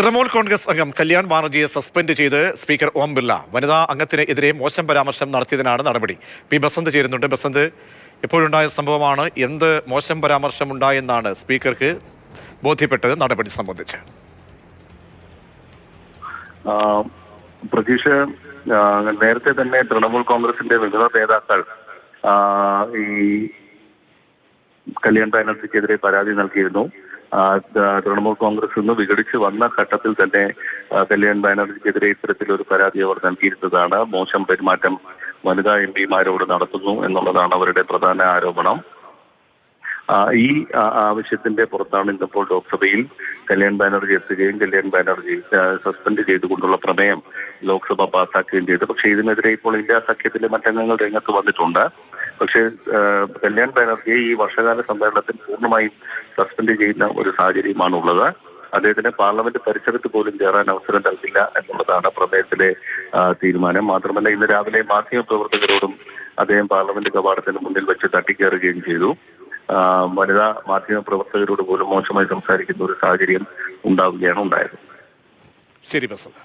തൃണമൂൽ കോൺഗ്രസ് അംഗം കല്യാൺ ബാനർജിയെ സസ്പെൻഡ് ചെയ്ത് സ്പീക്കർ ഓം ബിർള വനിതാ അംഗത്തിനെതിരെ മോശം പരാമർശം നടത്തിയതിനാണ് നടപടി. പി ബസന്ത് ചേരുന്നുണ്ട്. ബസന്ത്, എപ്പോഴുണ്ടായ സംഭവമാണ്, എന്ത് മോശം പരാമർശം ഉണ്ടായെന്നാണ് സ്പീക്കർക്ക് ബോധ്യപ്പെട്ടത് നടപടി സംബന്ധിച്ച്? പ്രതീക്ഷ നേരത്തെ തന്നെ തൃണമൂൽ കോൺഗ്രസിന്റെ വിവിധ നേതാക്കൾ ഈ കല്യാൺ ബാനർജിക്കെതിരെ പരാതി നൽകിയിരുന്നു. തൃണമൂൽ കോൺഗ്രസ് നിന്ന് വിഘടിച്ച് വന്ന ഘട്ടത്തിൽ തന്നെ കല്യാൺ ബാനർജിക്കെതിരെ ഇത്തരത്തിലൊരു പരാതി അവർ നൽകിയിരുന്നതാണ്. മോശം പെരുമാറ്റം വനിതാ എം പിമാരോട് നടത്തുന്നു എന്നുള്ളതാണ് അവരുടെ പ്രധാന ആരോപണം. ഈ ആവശ്യത്തിന്റെ പുറത്താണ് ഇന്നിപ്പോൾ ലോക്സഭയിൽ കല്യാൺ ബാനർജി എത്തുകയും കല്യാൺ ബാനർജി സസ്പെൻഡ് ചെയ്തുകൊണ്ടുള്ള പ്രമേയം ലോക്സഭ പാസാക്കുകയും ചെയ്തു. പക്ഷേ ഇതിനെതിരെ ഇപ്പോൾ ഇന്ത്യ സഖ്യത്തിലെ മറ്റംഗങ്ങൾ രംഗത്ത് വന്നിട്ടുണ്ട്. പക്ഷേ കല്യാൺ ബാനർജിയെ ഈ വർഷകാല സമ്മേളനത്തിൽ പൂർണ്ണമായും സസ്പെൻഡ് ചെയ്യുന്ന ഒരു സാഹചര്യമാണ് ഉള്ളത്. അദ്ദേഹത്തിന് പാർലമെന്റ് പരിസരത്ത് പോലും കയറാൻ അവസരം നൽകില്ല എന്നുള്ളതാണ് പ്രമേയത്തിലെ തീരുമാനം. മാത്രമല്ല, ഇന്ന് രാവിലെ മാധ്യമപ്രവർത്തകരോടും അദ്ദേഹം പാർലമെന്റ് കവാടത്തിന് മുന്നിൽ വെച്ച് തട്ടിക്കയറുകയും ചെയ്തു. വനിതാ മാധ്യമ പ്രവർത്തകരോട് പോലും മോശമായി സംസാരിക്കുന്ന ഒരു സാഹചര്യം ഉണ്ടാവുകയാണ് ഉണ്ടായത്. ശരി ബസന്ത്.